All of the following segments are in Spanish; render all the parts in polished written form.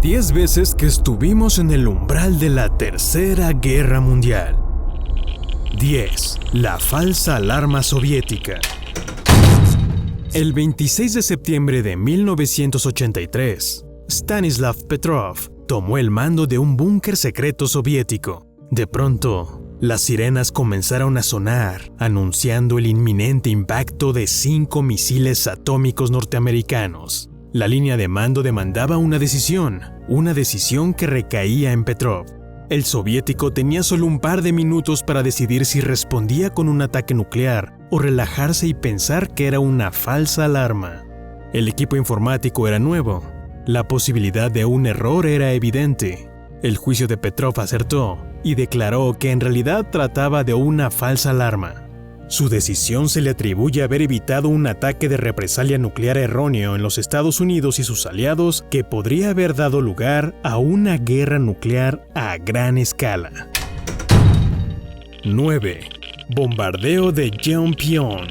10 veces que estuvimos en el umbral de la Tercera Guerra Mundial. 10. La falsa alarma soviética. El 26 de septiembre de 1983, Stanislav Petrov tomó el mando de un búnker secreto soviético. De pronto, las sirenas comenzaron a sonar, anunciando el inminente impacto de 5 misiles atómicos norteamericanos. La línea de mando demandaba una decisión que recaía en Petrov. El soviético tenía solo un par de minutos para decidir si respondía con un ataque nuclear o relajarse y pensar que era una falsa alarma. El equipo informático era nuevo. La posibilidad de un error era evidente. El juicio de Petrov acertó y declaró que en realidad trataba de una falsa alarma. Su decisión se le atribuye haber evitado un ataque de represalia nuclear erróneo en los Estados Unidos y sus aliados que podría haber dado lugar a una guerra nuclear a gran escala. 9. Bombardeo de Yeonpyeong.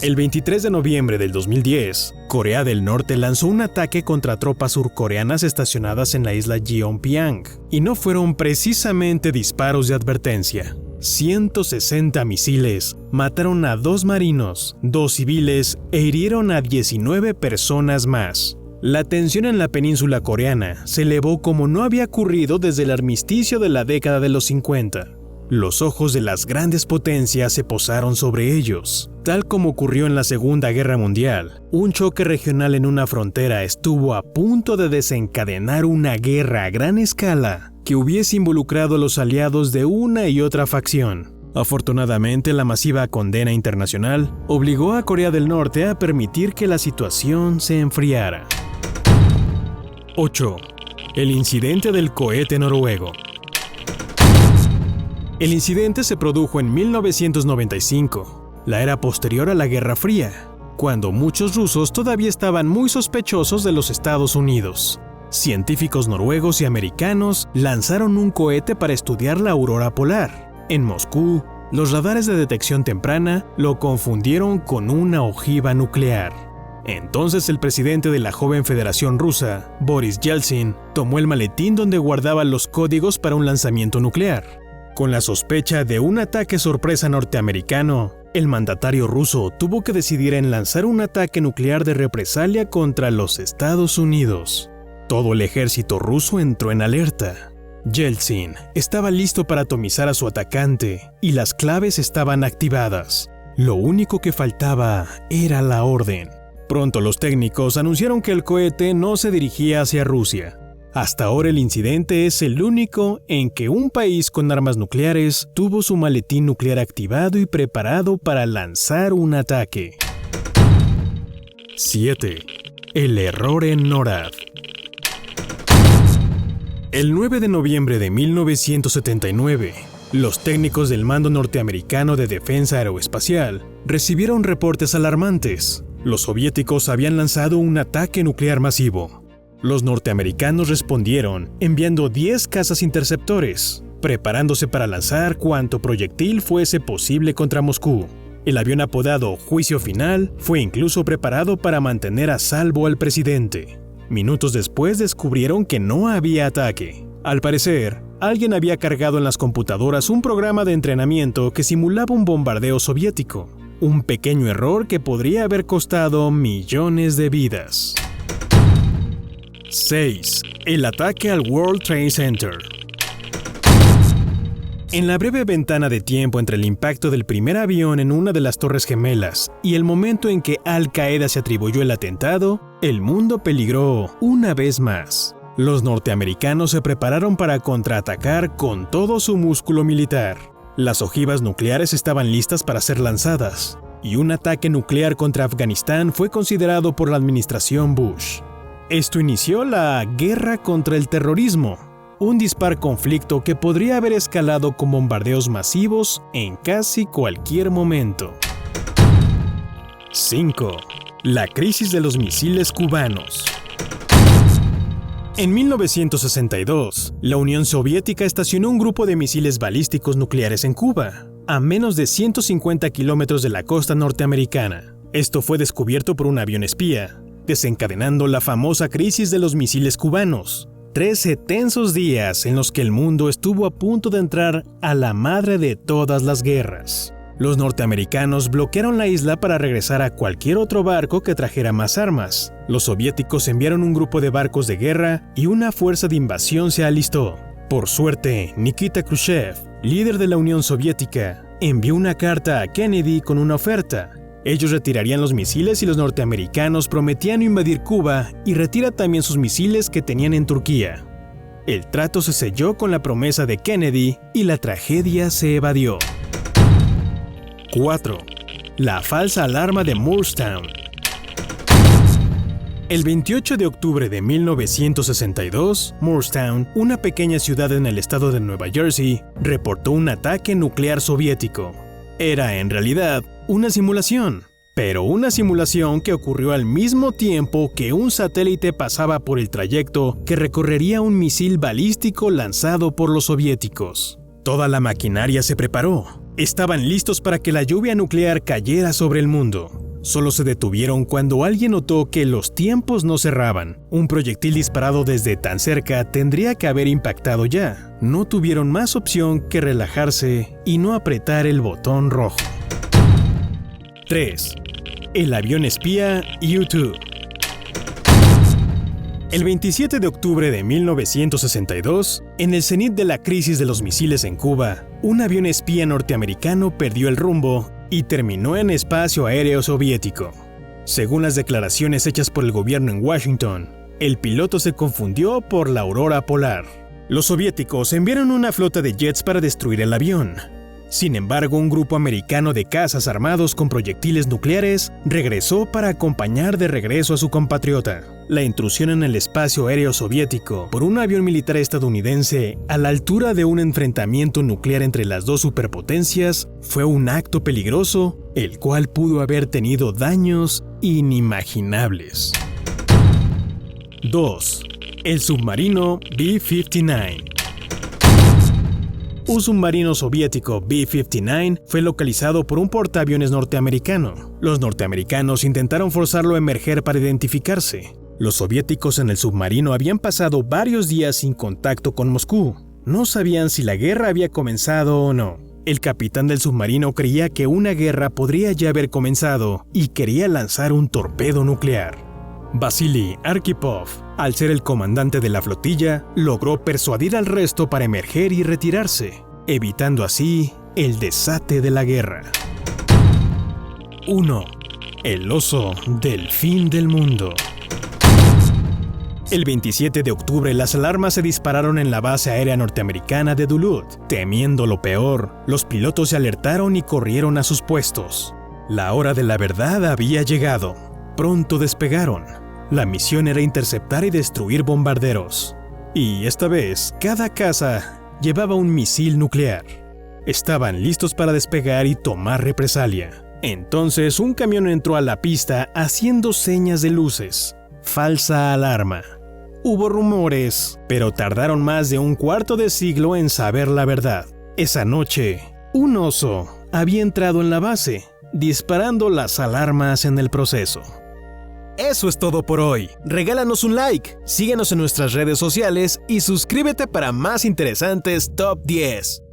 El 23 de noviembre del 2010, Corea del Norte lanzó un ataque contra tropas surcoreanas estacionadas en la isla Yeonpyeong, y no fueron precisamente disparos de advertencia. 160 misiles mataron a 2 marinos, 2 civiles e hirieron a 19 personas más. La tensión en la península coreana se elevó como no había ocurrido desde el armisticio de la década de los 50. Los ojos de las grandes potencias se posaron sobre ellos. Tal como ocurrió en la Segunda Guerra Mundial, un choque regional en una frontera estuvo a punto de desencadenar una guerra a gran escala que hubiese involucrado a los aliados de una y otra facción. Afortunadamente, la masiva condena internacional obligó a Corea del Norte a permitir que la situación se enfriara. 8. El incidente del cohete noruego. El incidente se produjo en 1995, la era posterior a la Guerra Fría, cuando muchos rusos todavía estaban muy sospechosos de los Estados Unidos. Científicos noruegos y americanos lanzaron un cohete para estudiar la aurora polar. En Moscú, los radares de detección temprana lo confundieron con una ojiva nuclear. Entonces el presidente de la joven Federación Rusa, Boris Yeltsin, tomó el maletín donde guardaba los códigos para un lanzamiento nuclear. Con la sospecha de un ataque sorpresa norteamericano, el mandatario ruso tuvo que decidir en lanzar un ataque nuclear de represalia contra los Estados Unidos. Todo el ejército ruso entró en alerta. Yeltsin estaba listo para atomizar a su atacante y las claves estaban activadas. Lo único que faltaba era la orden. Pronto los técnicos anunciaron que el cohete no se dirigía hacia Rusia. Hasta ahora el incidente es el único en que un país con armas nucleares tuvo su maletín nuclear activado y preparado para lanzar un ataque. 7. El error en NORAD. El 9 de noviembre de 1979, los técnicos del Mando Norteamericano de Defensa Aeroespacial recibieron reportes alarmantes. Los soviéticos habían lanzado un ataque nuclear masivo. Los norteamericanos respondieron enviando 10 cazas interceptores, preparándose para lanzar cuanto proyectil fuese posible contra Moscú. El avión apodado Juicio Final fue incluso preparado para mantener a salvo al presidente. Minutos después descubrieron que no había ataque. Al parecer, alguien había cargado en las computadoras un programa de entrenamiento que simulaba un bombardeo soviético. Un pequeño error que podría haber costado millones de vidas. 6. El ataque al World Trade Center. En la breve ventana de tiempo entre el impacto del primer avión en una de las Torres Gemelas y el momento en que Al-Qaeda se atribuyó el atentado, el mundo peligró una vez más. Los norteamericanos se prepararon para contraatacar con todo su músculo militar. Las ojivas nucleares estaban listas para ser lanzadas, y un ataque nuclear contra Afganistán fue considerado por la administración Bush. Esto inició la guerra contra el terrorismo, un dispar conflicto que podría haber escalado con bombardeos masivos en casi cualquier momento. 5. La crisis de los misiles cubanos. En 1962, la Unión Soviética estacionó un grupo de misiles balísticos nucleares en Cuba, a menos de 150 kilómetros de la costa norteamericana. Esto fue descubierto por un avión espía. desencadenando la famosa crisis de los misiles cubanos. 13 tensos días en los que el mundo estuvo a punto de entrar a la madre de todas las guerras. Los norteamericanos bloquearon la isla para regresar a cualquier otro barco que trajera más armas. Los soviéticos enviaron un grupo de barcos de guerra y una fuerza de invasión se alistó. Por suerte, Nikita Khrushchev, líder de la Unión Soviética, envió una carta a Kennedy con una oferta. Ellos retirarían los misiles y los norteamericanos prometían invadir Cuba y retirar también sus misiles que tenían en Turquía. El trato se selló con la promesa de Kennedy y la tragedia se evadió. 4. La falsa alarma de Moorestown. El 28 de octubre de 1962, Moorestown, una pequeña ciudad en el estado de Nueva Jersey, reportó un ataque nuclear soviético. Era, en realidad, una simulación, pero una simulación que ocurrió al mismo tiempo que un satélite pasaba por el trayecto que recorrería un misil balístico lanzado por los soviéticos. Toda la maquinaria se preparó. Estaban listos para que la lluvia nuclear cayera sobre el mundo. Solo se detuvieron cuando alguien notó que los tiempos no cerraban. Un proyectil disparado desde tan cerca tendría que haber impactado ya. No tuvieron más opción que relajarse y no apretar el botón rojo. 3. El avión espía U-2. El 27 de octubre de 1962, en el cenit de la crisis de los misiles en Cuba, un avión espía norteamericano perdió el rumbo y terminó en espacio aéreo soviético. Según las declaraciones hechas por el gobierno en Washington, el piloto se confundió por la aurora polar. Los soviéticos enviaron una flota de jets para destruir el avión. Sin embargo, un grupo americano de cazas armados con proyectiles nucleares regresó para acompañar de regreso a su compatriota. La intrusión en el espacio aéreo soviético por un avión militar estadounidense a la altura de un enfrentamiento nuclear entre las dos superpotencias fue un acto peligroso, el cual pudo haber tenido daños inimaginables. 2. El submarino B-59. Un submarino soviético B-59 fue localizado por un portaaviones norteamericano. Los norteamericanos intentaron forzarlo a emerger para identificarse. Los soviéticos en el submarino habían pasado varios días sin contacto con Moscú. No sabían si la guerra había comenzado o no. El capitán del submarino creía que una guerra podría ya haber comenzado y quería lanzar un torpedo nuclear. Vasily Arkhipov, al ser el comandante de la flotilla, logró persuadir al resto para emerger y retirarse, evitando así el desate de la guerra. 1. El oso del fin del mundo. El 27 de octubre las alarmas se dispararon en la base aérea norteamericana de Duluth. Temiendo lo peor, los pilotos se alertaron y corrieron a sus puestos. La hora de la verdad había llegado. Pronto despegaron. La misión era interceptar y destruir bombarderos. Y esta vez, cada caza llevaba un misil nuclear. Estaban listos para despegar y tomar represalia. Entonces un camión entró a la pista haciendo señas de luces. Falsa alarma. Hubo rumores, pero tardaron más de un cuarto de siglo en saber la verdad. Esa noche, un oso había entrado en la base, disparando las alarmas en el proceso. Eso es todo por hoy. Regálanos un like, síguenos en nuestras redes sociales y suscríbete para más interesantes Top 10.